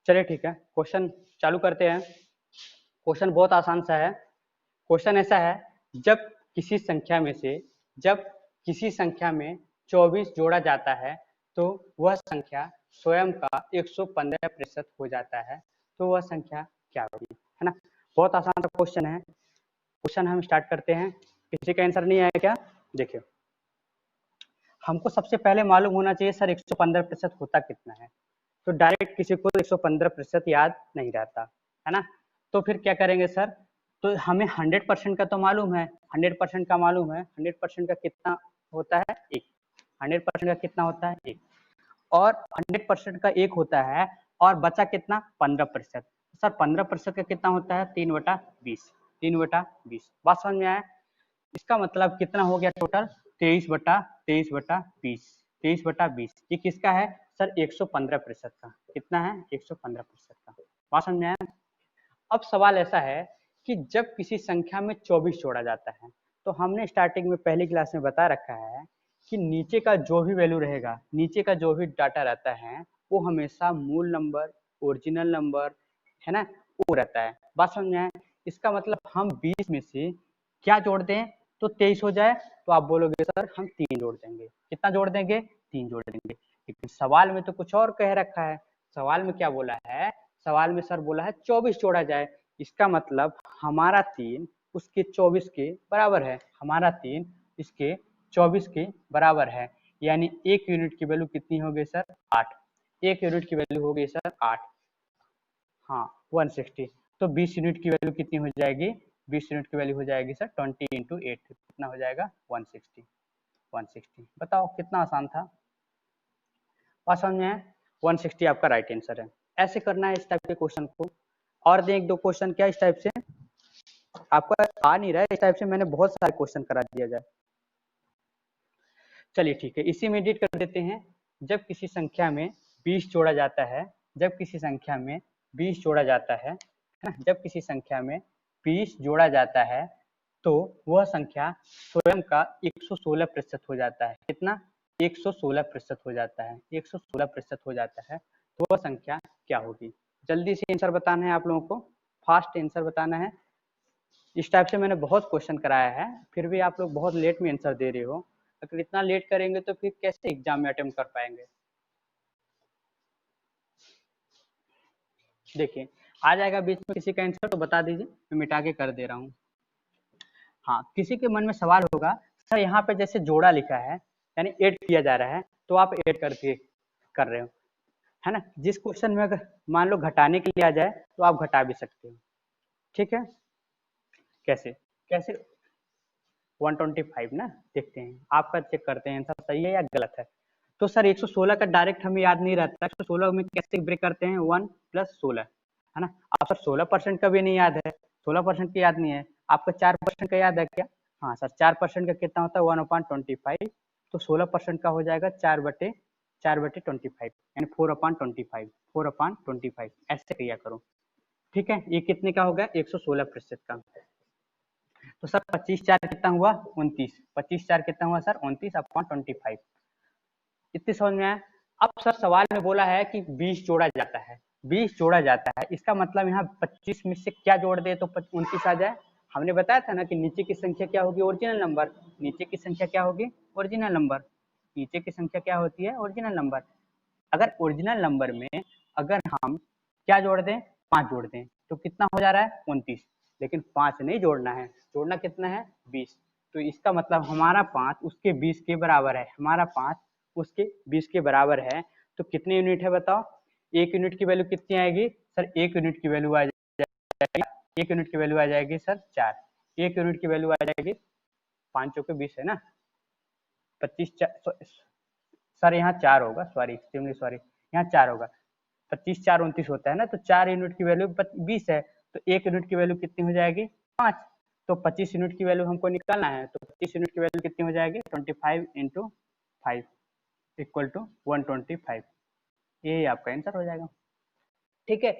चलिए ठीक है, क्वेश्चन चालू करते हैं। क्वेश्चन बहुत आसान सा है। क्वेश्चन ऐसा है, जब किसी संख्या में 24 जोड़ा जाता है तो वह संख्या स्वयं का 115% हो जाता है, तो वह संख्या क्या होगी, है ना। बहुत आसान सा क्वेश्चन है। क्वेश्चन हम स्टार्ट करते हैं। किसी का आंसर नहीं आया क्या? देखिए, हमको सबसे पहले मालूम होना चाहिए सर 115% होता कितना है। तो डायरेक्ट किसी को 115% याद नहीं रहता, है ना। तो फिर क्या करेंगे सर, तो हमें 100% का तो मालूम है, 100% का मालूम है। 100% का कितना होता है? 1। 100% का कितना होता है? 1। और 100% का 1 होता है, और बचा कितना? 15%। सर 15% का कितना होता है? 3/20। 3/20 बात समझ में आया? इसका मतलब कितना हो गया टोटल? 23/20। 23/20 ये किसका है सर? 115% का। कितना है? 115% का। बात समझ में आया? अब सवाल ऐसा है कि जब किसी संख्या में 24 जोड़ा जाता है, तो हमने स्टार्टिंग में पहली क्लास में बता रखा है कि नीचे का जो भी वैल्यू रहेगा, नीचे का जो भी डाटा रहता है, वो हमेशा मूल नंबर, ओरिजिनल नंबर, है ना, वो रहता है। बात समझ में आया? इसका मतलब हम 20 में से क्या जोड़ दें तो 23 हो जाए, तो आप बोलोगे सर हम 3 जोड़ देंगे। कितना जोड़ देंगे? 3 जोड़ देंगे। लेकिन सवाल में तो कुछ और कह रखा है। सवाल में क्या बोला है? सवाल में सर बोला है 24 जोड़ा जाए। इसका मतलब हमारा 3 उसके 24 के बराबर है। हमारा 3 इसके 24 के बराबर है। यानी 1 यूनिट की वैल्यू कितनी हो गई सर? 8। 1 यूनिट की वैल्यू हो गई सर 8। हाँ 160। तो 20 यूनिट की वैल्यू कितनी हो जाएगी? 20 यूनिट की वैल्यू हो जाएगी सर 20 × 8। कितना हो जाएगा? 160। 160। बताओ कितना आसान था। बात समझ में है? 160 आपका राइट आंसर है। ऐसे करना है इस टाइप के क्वेश्चन को। और दें एक दो क्वेश्चन क्या इस टाइप से? आपका आ नहीं रहा है इस टाइप से, मैंने बहुत सारे क्वेश्चन करा दिया जाए। चलिए ठीक है, इसी में एडिट कर देते हैं। जब किसी संख्या में 20 जोड़ा जाता है, जब किसी संख्या में 20 जोड़ा जाता है, जब किसी संख्या में 20 जोड़ा जाता है, तो वह संख्या स्वयं का 116% हो जाता है। कितना? 116% हो जाता है। 116% हो जाता है, तो वह संख्या क्या होगी? जल्दी से आंसर बताना है आप लोगों को, फास्ट आंसर बताना है। इस टाइप से मैंने बहुत क्वेश्चन कराया है, फिर भी आप लोग बहुत लेट में आंसर दे रहे हो। अगर इतना लेट करेंगे तो फिर कैसे एग्जाम में अटेम्प्ट कर पाएंगे? देखिए, आ जाएगा बीच में किसी का आंसर तो बता दीजिए, मैं मिटा के कर दे रहा हूँ। हाँ, किसी के मन में सवाल होगा सर यहाँ पे जैसे जोड़ा लिखा है, यानी ऐड किया जा रहा है, तो आप ऐड करके कर रहे हो, है ना। जिस क्वेश्चन में अगर मान लो घटाने के लिए आ जाए तो आप घटा भी सकते हो। ठीक है, कैसे कैसे? 125 ना, देखते हैं आपका, चेक करते हैं आंसर सही है या गलत है। तो सर 116 का डायरेक्ट हमें याद नहीं रहता। 116 में कैसे ब्रेक करते हैं? 1 + 16, है ना। आप सर 16% का भी नहीं याद है, 16% की याद नहीं है आपका, 4% का याद है क्या? हाँ सर, 4% का कितना होता है? 1/25। तो 16% का हो जाएगा 4/25, यानी 4/25। 4/25 ऐसे किया करो। ठीक है, ये कितने का हो गया? 116% का। तो सर 25×4 कितना हुआ? 29। 25×4 कितना हुआ सर? 29/25। इतनी समझ में आया? अब सर सवाल में बोला है कि 20 जोड़ा जाता है, 20 जोड़ा जाता है, इसका मतलब यहाँ 25 में से क्या जोड़ दे तो 29 आ जाए। हमने बताया था ना कि नीचे की संख्या क्या होगी? Original number. नीचे की संख्या क्या होगी? Original number. नीचे की संख्या क्या होती है? Original number. अगर ओरिजिनल नंबर में अगर हम क्या जोड़ दें? 5 जोड़ दें, तो कितना हो जा रहा है? 29। लेकिन 5 नहीं जोड़ना है, जोड़ना कितना है? 20। तो इसका मतलब हमारा 5 उसके 20 के बराबर है। हमारा 5 उसके 20 के बराबर है। तो कितने यूनिट है बताओ? 1 यूनिट की वैल्यू कितनी आएगी सर? 1 यूनिट की वैल्यू आ जाएगी, 1 यूनिट की वैल्यू आ जाएगी सर 4। 1 यूनिट की वैल्यू आ जाएगी 5 चौके 20 है ना, 25 सर यहाँ 4 होगा, सॉरी एक्सट्रीमली सॉरी, यहाँ 4 होगा। 25×4 29 होता है ना, तो 4 यूनिट की वैल्यू 20 है, तो 1 यूनिट की वैल्यू कितनी हो जाएगी? 5। तो 25 यूनिट की वैल्यू हमको निकालना है, तो 25 यूनिट की वैल्यू कितनी हो जाएगी? 25 × 5 = 125। ये आपका आंसर हो जाएगा। ठीक है,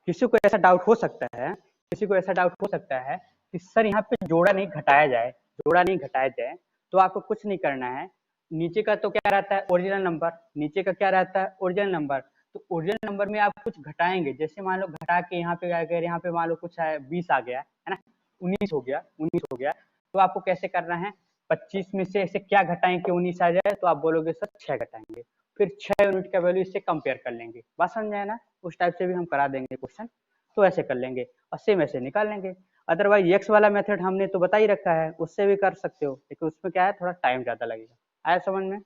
किसी को ऐसा डाउट हो सकता है, किसी को ऐसा डाउट हो सकता है कि सर यहाँ पे जोड़ा नहीं घटाया जाए, जोड़ा नहीं घटाया जाए, तो आपको कुछ नहीं करना है। नीचे का तो क्या रहता है? Original number. नीचे का क्या रहता है? Original number. तो ओरिजिनल नंबर में आप कुछ घटाएंगे, जैसे मान लो घटा के यहाँ पे क्या कह रहे, यहाँ पे मान लो कुछ है 20 आ गया है ना, 19 हो गया, 19 हो गया, तो आपको कैसे करना है, 25 में से ऐसे क्या घटाएं कि 19 आ जाए, तो आप बोलोगे सर 6 घटाएंगे, फिर 6 यूनिट का वैल्यू इससे कंपेयर कर लेंगे, बात समझ आए ना, उस टाइप से भी हम करा देंगे क्वेश्चन, तो ऐसे कर लेंगे और सेम ऐसे निकाल लेंगे। अदरवाइज एक्स वाला मेथड हमने तो बता ही रखा है, उससे भी कर सकते हो, लेकिन उसमें क्या है थोड़ा टाइम ज्यादा लगेगा। आया समझ में?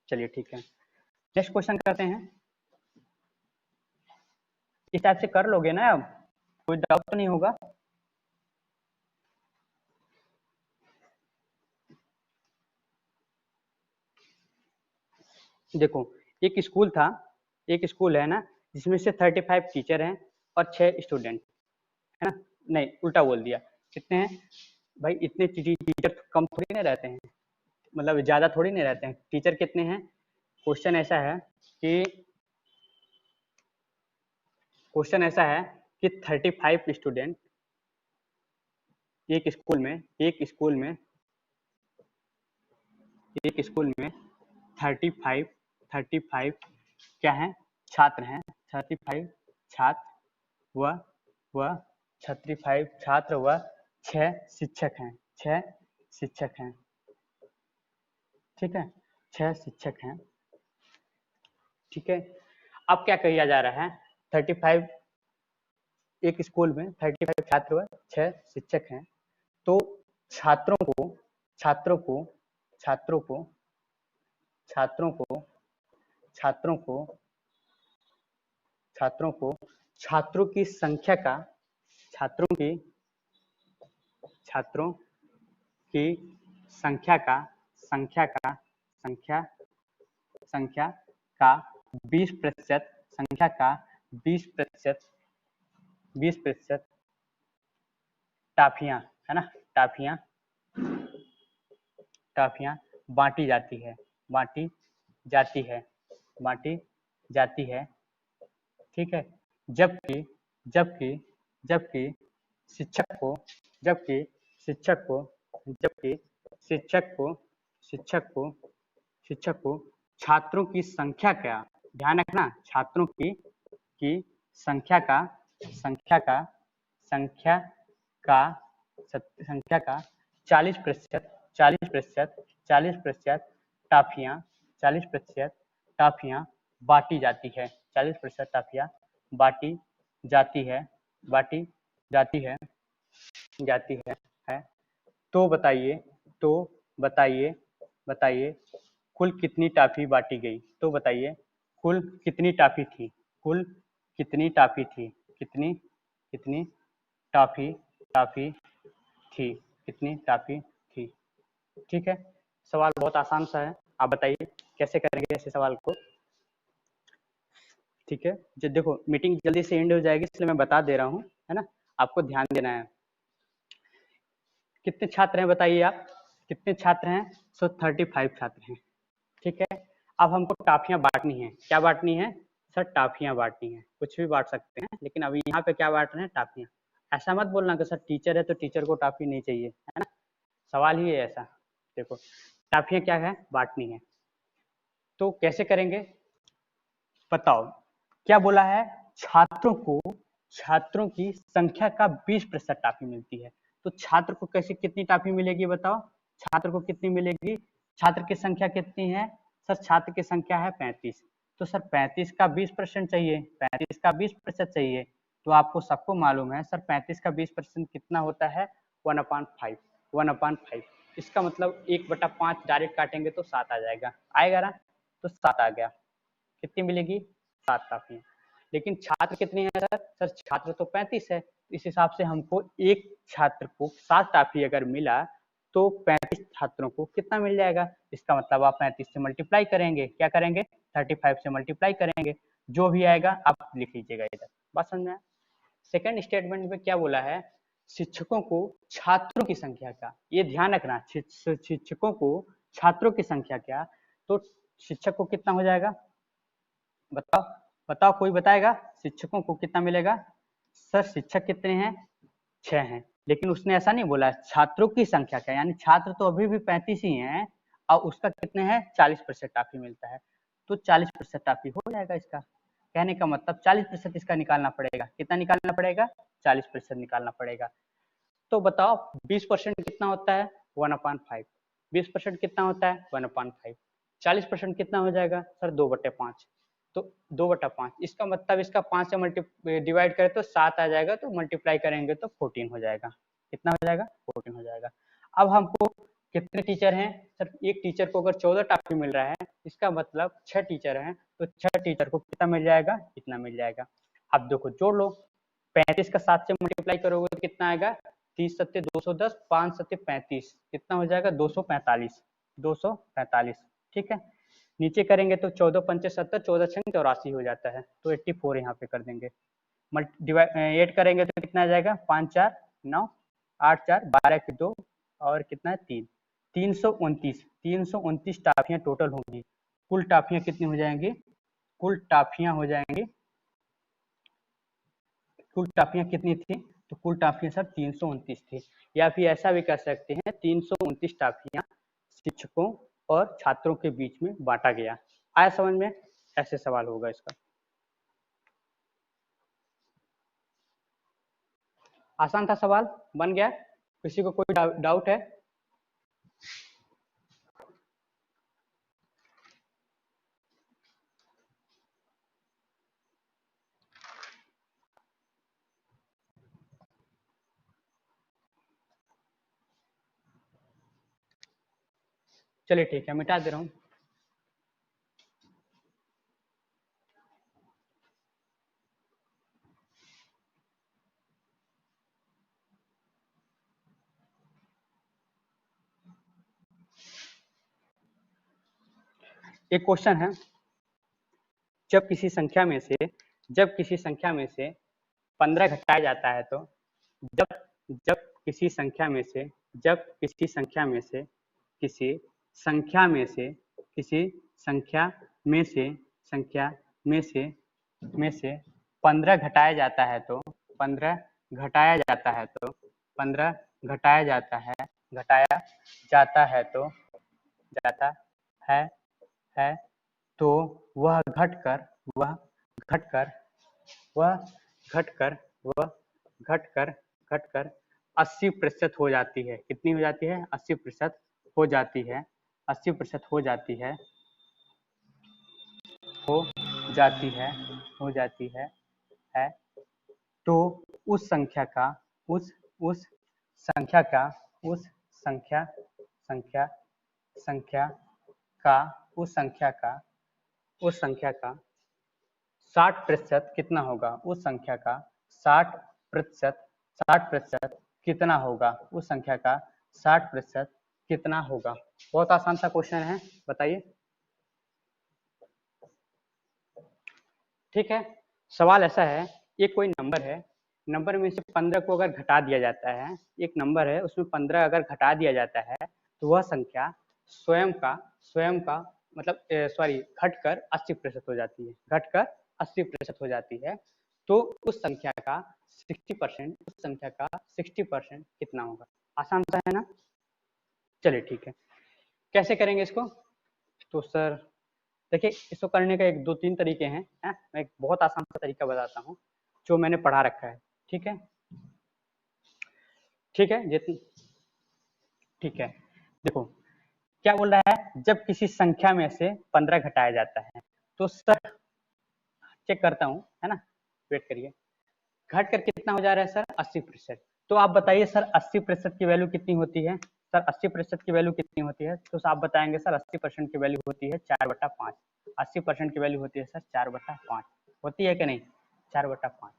चलिए ठीक है, नेक्स्ट क्वेश्चन करते हैं। इस टाइप से कर लोगे ना, अब कोई डाउट तो नहीं होगा? देखो एक स्कूल था, एक स्कूल है ना, जिसमें से 35 टीचर हैं और 6 स्टूडेंट है ना, नहीं उल्टा बोल दिया, कितने हैं भाई, इतने टीचर कम थोड़ी नहीं रहते हैं, मतलब ज्यादा थोड़ी नहीं रहते हैं, टीचर कितने हैं, क्वेश्चन ऐसा है कि 35 स्टूडेंट एक स्कूल में 35 क्या है, छात्र हैं, 35 छात्र व 35 छात्र व 6 शिक्षक हैं, 6 शिक्षक हैं, ठीक है, 6 शिक्षक हैं, ठीक है। अब क्या किया जा रहा है, 35 एक स्कूल में 35 छात्र व 6 शिक्षक हैं, तो छात्रों को छात्रों को छात्रों को छात्रों को छात्रों को छात्रों को छात्रों की संख्या का छात्रों की छात्रों की संख्या का संख्या का संख्या संख्या का 20% संख्या का 20% 20% टाफियां है ना, टाफियां टाफियां बांटी जाती है, बांटी जाती है, बांटी जाती है, ठीक है। जबकि जबकि जबकि शिक्षक को जबकि शिक्षक को जबकि शिक्षक को शिक्षक को शिक्षक को छात्रों की संख्या का, ध्यान रखना, छात्रों की संख्या का संख्या का संख्या का संख्या का 40% 40% 40% टाफियां 40% टाफियां बांटी जाती है, 40% टाफियां बांटी जाती है, बांटी जाती है जाती है। तो बताइए तो बताइए बताइए कुल कितनी टाफी बांटी गई, तो बताइए कुल कितनी टाफी थी, कुल कितनी टाफी थी, कितनी कितनी टाफी टाफी थी, कितनी टाफी थी, ठीक है। सवाल बहुत आसान सा है, आप बताइए कैसे करेंगे ऐसे सवाल को, ठीक है। जो देखो मीटिंग जल्दी से एंड हो जाएगी, इसलिए मैं बता दे रहा हूँ, है ना, आपको ध्यान देना है। कितने छात्र हैं बताइए आप, कितने छात्र हैं, 35 छात्र हैं, ठीक है। अब हमको टाफियां बांटनी है, क्या बांटनी है सर, टाफियां बांटनी है, कुछ भी बांट सकते हैं, लेकिन अभी यहाँ पे क्या बांट रहे हैं, टाफियां। ऐसा मत बोलना कि सर टीचर है तो टीचर को टाफी नहीं चाहिए, है ना, सवाल ही है ऐसा। देखो टाफियां क्या है, बांटनी है, तो कैसे करेंगे बताओ, क्या बोला है, छात्रों की संख्या का 20% टाफी मिलती है, तो छात्र को कैसे कितनी टाफी मिलेगी बताओ, छात्र को कितनी मिलेगी, छात्र की संख्या कितनी है सर, छात्र की संख्या है 35, तो सर 35 का 20% चाहिए, 35 का 20% चाहिए, तो आपको सबको मालूम है सर 35 का 20% कितना होता है, 1/5 1/5, इसका मतलब 1/5 डायरेक्ट काटेंगे तो 7 आ जाएगा, आएगा ना, तो 7 आ गया, कितनी मिलेगी, 7 टाफियां। लेकिन छात्र कितने हैं सर, सर छात्र तो 35 है, इस हिसाब से हमको एक छात्र को 7 टाफी अगर मिला तो 35 छात्रों को कितना मिल जाएगा, इसका मतलब आप 35 से मल्टीप्लाई करेंगे, क्या करेंगे 35 से मल्टीप्लाई करेंगे, जो भी आएगा आप लिख लीजिएगा इधर, बात समझ में आया। सेकेंड स्टेटमेंट में क्या बोला है, शिक्षकों को छात्रों की संख्या का, ये ध्यान रखना, शिक्षकों को छात्रों की संख्या क्या, तो शिक्षक को कितना हो जाएगा, बताओ बताओ, कोई बताएगा शिक्षकों को कितना मिलेगा, सर शिक्षक कितने हैं, 6 हैं, लेकिन उसने ऐसा नहीं बोला छात्रों की संख्या क्या, यानी छात्र तो अभी भी 35 ही हैं और उसका कितने हैं 40% टाफी मिलता है, तो 40% आप ही हो जाएगा इसका। कहने का मतलब 40% इसका निकालना पड़ेगा। कितना निकालना पड़ेगा? 40% निकालना पड़ेगा। तो बताओ 20% कितना होता है? 1/5। 20% कितना होता है? 1/5। 40% कितना हो जाएगा सर? 2/5। तो 2/5 इसका मतलब इसका 5 से डिवाइड करें तो 7 आ जाएगा, तो मल्टीप्लाई करेंगे तो 14 हो जाएगा। कितना हो जाएगा? 14 हो जाएगा। अब हमको कितने टीचर हैं सर? एक टीचर को अगर 14 टापी मिल रहा है, इसका मतलब 6 टीचर हैं, तो 6 टीचर को कितना मिल जाएगा? इतना मिल जाएगा। अब देखो जोड़ लो, 35 का 7 से मल्टीप्लाई करोगे तो कितना आएगा? 30 सत्ते 210, 5 सत्ते 35, कितना हो जाएगा? 245। 245 ठीक है। नीचे करेंगे तो 14 पंचे 70, 14 छंग 84 हो जाता है, तो 84 यहाँ पे कर देंगे। ऐड करेंगे तो कितना आ जाएगा? 5 4 9, 8 4 12 के 2 और कितना है? 3। 329 टाफियां टोटल होंगी। कुल टाफियां कितनी हो जाएंगी? कुल टाफियां हो जाएंगी, कुल टाफियां कितनी थी? तो कुल टाफियां सर 329 थी। या फिर ऐसा भी कर सकते हैं 329 टाफियां शिक्षकों और छात्रों के बीच में बांटा गया। आया समझ में? ऐसे सवाल होगा इसका। आसान था सवाल, बन गया? किसी को कोई डाउट है? चलिए ठीक है, मिटा दे रहा हूँ। एक क्वेश्चन है, जब किसी संख्या में से 15 घटाया जाता है तो जब जब किसी संख्या में से जब किसी संख्या में से किसी संख्या में से किसी संख्या में से संख्या में से 15 घटाया जाता है तो 15 घटाया जाता है तो 15 घटाया जाता है घटाया जाता है तो जाता है तो वह घटकर वह घटकर वह घटकर वह घटकर घटकर 80% हो जाती है। कितनी हो जाती है? 80% हो जाती है। 80% हो जाती है हो जाती है हो जाती है तो उस संख्या का उस संख्या का उस संख्या संख्या संख्या का उस संख्या का उस संख्या का 60% कितना होगा? उस संख्या का 60% कितना होगा? उस संख्या का 60% कितना होगा? बहुत आसान सा क्वेश्चन है, बताइए। ठीक है, सवाल ऐसा है, ये कोई नंबर है, नंबर में से 15 को अगर घटा दिया जाता है, एक नंबर है उसमें 15 अगर घटा दिया जाता है तो वह संख्या स्वयं का मतलब सॉरी घटकर 80% हो जाती है। घटकर 80% हो जाती है तो उस संख्या का 60% कितना होगा? आसान सा है ना? चलिए ठीक है, कैसे करेंगे इसको? तो सर देखिए, इसको करने का एक दो तीन तरीके हैं, मैं एक बहुत आसान सा तरीका बताता हूँ जो मैंने पढ़ा रखा है। ठीक है, ठीक है जितनी ठीक है, देखो क्या बोल रहा है, जब किसी संख्या में से 15 घटाया जाता है तो सर चेक करता हूँ, है ना, वेट करिए, घट कर कितना हो जा रहा है सर? 80%। तो आप बताइए सर 80% की वैल्यू कितनी होती है? सर 80% की वैल्यू कितनी होती है? तो आप बताएंगे सर 80% की वैल्यू होती है 4/5। 80% की वैल्यू होती है सर 4/5, होती है कि नहीं? 4/5।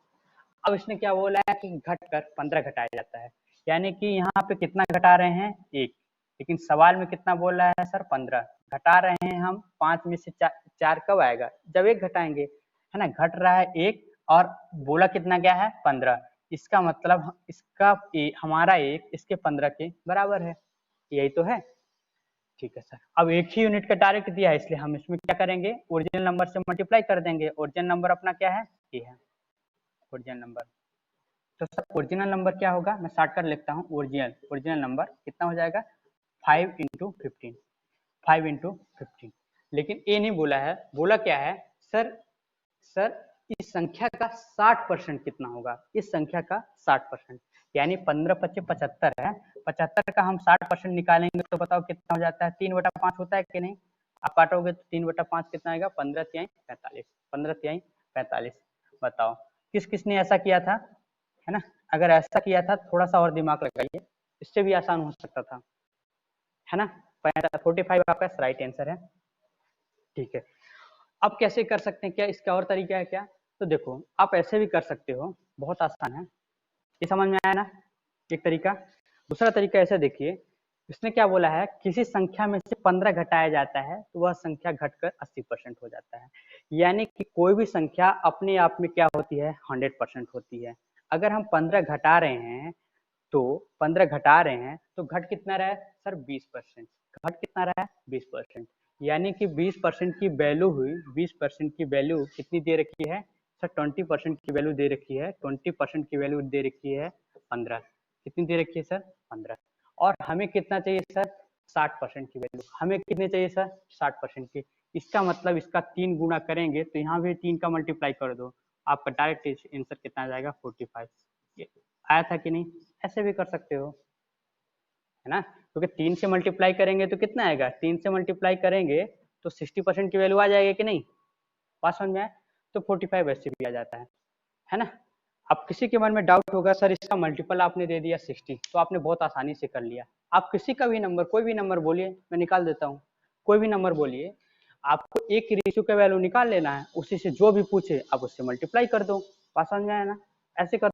अब इसने क्या बोला है कि घटकर 15 घटाया जाता है, यानी कि यहाँ पे कितना घटा रहे हैं? 1। लेकिन सवाल में कितना बोल रहा है सर? 15 घटा रहे हैं हम। 5 में से 4 कब आएगा? जब 1 घटाएंगे, है ना। घट रहा है 1 और बोला कितना क्या है? 15। इसका मतलब इसका हमारा 1 इसके 15 के बराबर है, यही तो है। ठीक है सर, अब एक ही यूनिट का डायरेक्ट दिया है इसलिए हम इसमें क्या करेंगे? ओरिजिनल नंबर से मल्टीप्लाई कर देंगे। ओरिजिनल नंबर अपना क्या है? ये है ओरिजिनल नंबर। तो सर ओरिजिनल नंबर क्या होगा? मैं शॉर्ट कर लिखता हूँ, ओरिजिनल नंबर कितना हो जाएगा? 5 × 15। 5 × 15 लेकिन ए नहीं बोला है, बोला क्या है सर, सर इस संख्या का 60% कितना होगा, इस संख्या का 60%, यानी 15 25 75 है, 75 का हम 60% निकालेंगे तो बताओ कितना हो जाता है, 3/5 होता है कि नहीं। आप काटोगे तो 3/5 कितना आएगा, 15 तिहाई 45, 15 तिहाई 45। बताओ किस किसने ऐसा किया था, है ना। अगर ऐसा किया था थोड़ा सा और दिमाग लगाइए, इससे भी आसान हो सकता था, है ना। 45 आपका राइट आंसर है। ठीक है, अब कैसे कर सकते हैं, क्या इसका और तरीका है क्या, तो देखो आप ऐसे भी कर सकते हो, बहुत आसान है, ये समझ में आया ना एक तरीका। दूसरा तरीका ऐसे देखिए, इसने क्या बोला है, किसी संख्या में से 15 घटाया जाता है तो वह संख्या घटकर 80% हो जाता है, यानी कि कोई भी संख्या अपने आप में क्या होती है, 100% होती है। अगर हम 15 घटा रहे हैं तो 15 घटा रहे हैं तो घट कितना रहा है सर, 20%। घट कितना रहा है, 20%, यानी कि 20% की वैल्यू हुई, 20% की वैल्यू कितनी दे रखी है सर, 20% की वैल्यू दे रखी है, 20% की वैल्यू दे रखी है 15, कितनी दे रखी है सर 15, और हमें कितना चाहिए सर 60% की वैल्यू, हमें कितने चाहिए सर 60% की। इसका मतलब इसका 3 गुना करेंगे तो यहाँ भी 3 का मल्टीप्लाई कर दो, आपका डायरेक्ट आंसर कितना आ जाएगा 45। आया था कि नहीं, ऐसे भी कर सकते हो, है ना, क्योंकि 3 से मल्टीप्लाई करेंगे तो कितना आएगा, 3 से मल्टीप्लाई करेंगे तो 60% की वैल्यू आ जाएगी कि नहीं, बात समझ में आए, तो 45 ऐसे भी आ जाता है ना। अब किसी के मन में डाउट होगा सर इसका मल्टीपल आपने दे दिया 60, तो आपने बहुत आसानी से कर लिया। आप किसी का भी नंबर, कोई भी नंबर बोलिए, मैं निकाल देता हूँ, कोई भी नंबर बोलिए, आपको एक की रेशियो का वैल्यू निकाल लेना है, उसी से जो भी पूछे आप उससे मल्टीप्लाई कर दो, बात समझ में आया ना, ऐसे कर